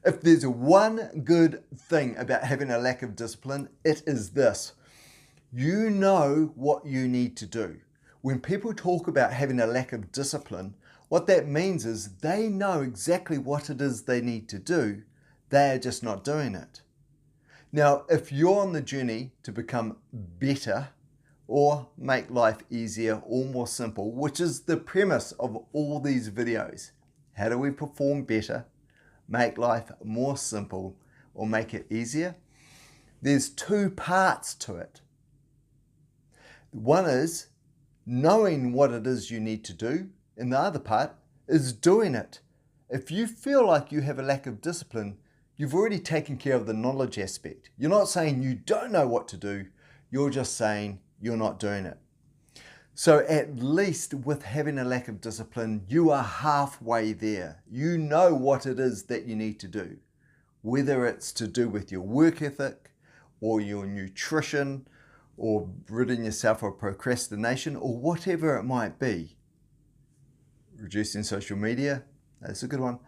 If there's one good thing about having a lack of discipline, it is this. You know what you need to do. When people talk about having a lack of discipline, what that means is they know exactly what it is they need to do. They are just not doing it. Now, if you're on the journey to become better or make life easier or more simple, which is the premise of all these videos, how do we perform better, make life more simple, or make it easier? There's two parts to it. One is knowing what it is you need to do, and the other part is doing it. If you feel like you have a lack of discipline, you've already taken care of the knowledge aspect. You're not saying you don't know what to do, you're just saying you're not doing it. So at least with having a lack of discipline, you are halfway there. You know what it is that you need to do, whether it's to do with your work ethic or your nutrition or ridding yourself of procrastination or whatever it might be. Reducing social media, that's a good one.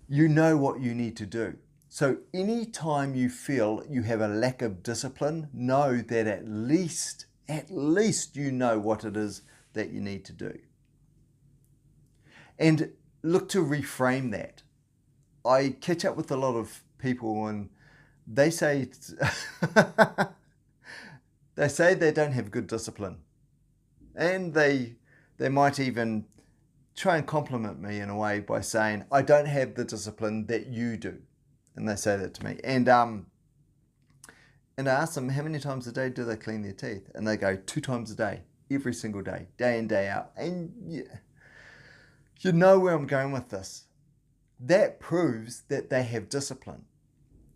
You know what you need to do. So anytime you feel you have a lack of discipline, know that at least you know what it is that you need to do. And look to reframe that. I catch up with a lot of people and they say they don't have good discipline. And they might even try and compliment me in a way by saying, I don't have the discipline that you do. And they say that to me. And I ask them, how many times a day do they clean their teeth? And they go, 2 times a day, every single day in, day out. And you know where I'm going with this. That proves that they have discipline.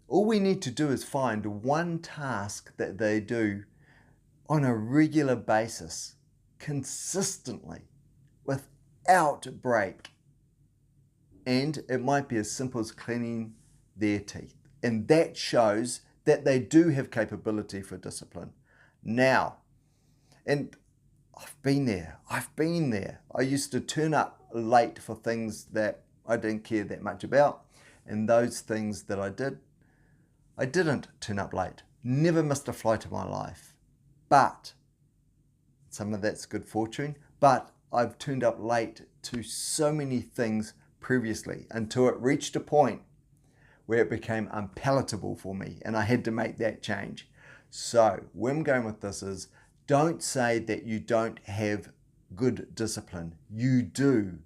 All we need to do is find one task that they do on a regular basis, consistently, without break. And it might be as simple as cleaning their teeth. And that shows that they do have capability for discipline. Now, and I've been there. I used to turn up late for things that I didn't care that much about. And those things that I didn't turn up late. Never missed a flight in my life. But some of that's good fortune. But I've turned up late to so many things previously until it reached a point where it became unpalatable for me and I had to make that change. So where I'm going with this is, don't say that you don't have good discipline. You do,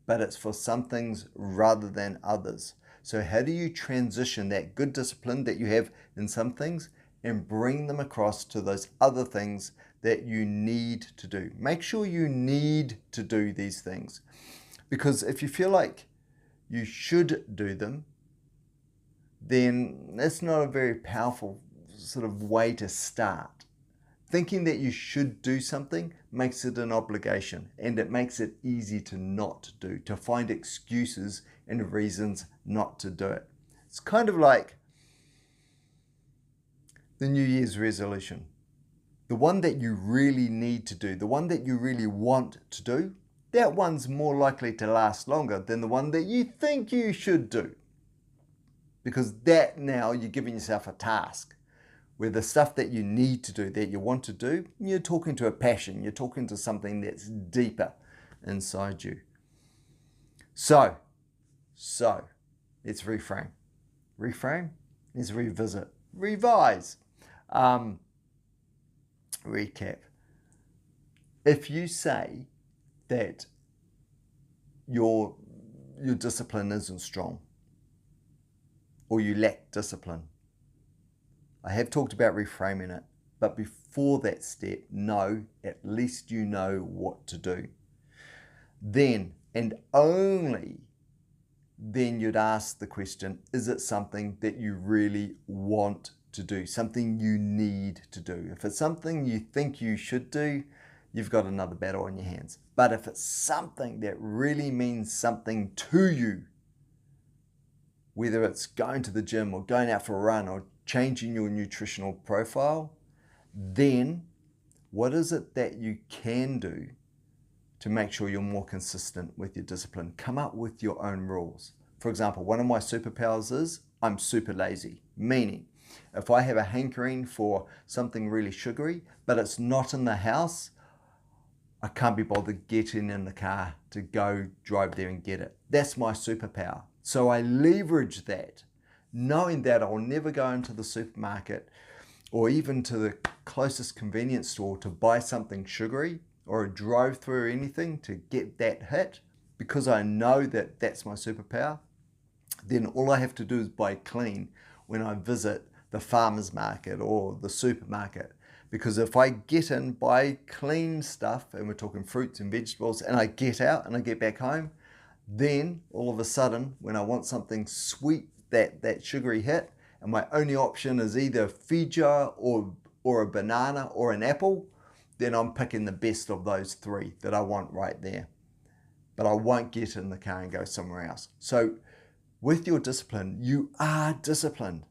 but it's for some things rather than others. So how do you transition that good discipline that you have in some things and bring them across to those other things that you need to do? Make sure you need to do these things, because if you feel like you should do them, then that's not a very powerful sort of way to start. Thinking that you should do something makes it an obligation, and it makes it easy to not do, to find excuses and reasons not to do it. It's kind of like the New Year's resolution. The one that you really need to do, the one that you really want to do, that one's more likely to last longer than the one that you think you should do. Because that now you're giving yourself a task where the stuff that you need to do, that you want to do, you're talking to a passion, you're talking to something that's deeper inside you. So let's reframe. Reframe is revisit, revise, recap. If you say that your discipline isn't strong, or you lack discipline, I have talked about reframing it, but before that step, at least you know what to do. Then, and only then, you'd ask the question, is it something that you really want to do? Something you need to do? If it's something you think you should do, you've got another battle on your hands. But if it's something that really means something to you, whether it's going to the gym or going out for a run or changing your nutritional profile, then what is it that you can do to make sure you're more consistent with your discipline? Come up with your own rules. For example, one of my superpowers is I'm super lazy, meaning if I have a hankering for something really sugary, but it's not in the house, I can't be bothered getting in the car to go drive there and get it. That's my superpower. So I leverage that, knowing that I'll never go into the supermarket or even to the closest convenience store to buy something sugary or a drive-through or anything to get that hit, because I know that that's my superpower. Then all I have to do is buy clean when I visit the farmer's market or the supermarket. Because if I get in, buy clean stuff, and we're talking fruits and vegetables, and I get out and I get back home, then all of a sudden, when I want something sweet, that sugary hit, and my only option is either feijoa or a banana or an apple, then I'm picking the best of those three that I want right there. But I won't get in the car and go somewhere else. So with your discipline, you are disciplined,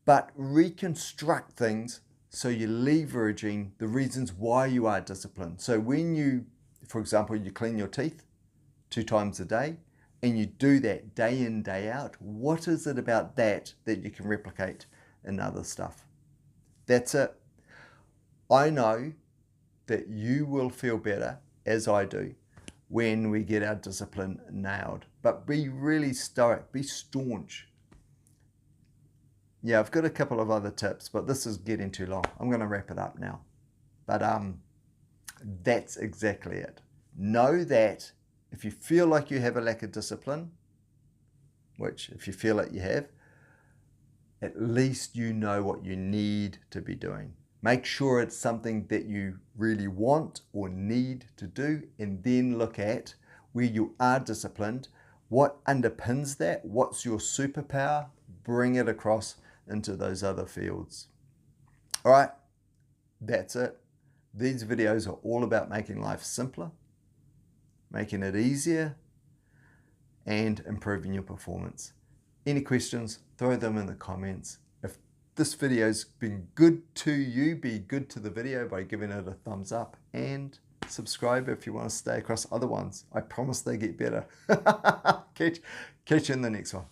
but reconstruct things so you're leveraging the reasons why you are disciplined. So when you, for example, you clean your teeth 2 times a day, and you do that day in, day out, what is it about that you can replicate in other stuff? That's it. I know that you will feel better, as I do, when we get our discipline nailed. But be really stoic, be staunch. Yeah, I've got a couple of other tips, but this is getting too long. I'm going to wrap it up now. But that's exactly it. Know that if you feel like you have a lack of discipline, which if you feel like you have, at least you know what you need to be doing. Make sure it's something that you really want or need to do, and then look at where you are disciplined, what underpins that, what's your superpower, bring it across into those other fields. All right, that's it. These videos are all about making life simpler, making it easier, and improving your performance. Any questions, throw them in the comments. If this video's been good to you, be good to the video by giving it a thumbs up, and subscribe if you want to stay across other ones. I promise they get better. Catch you in the next one.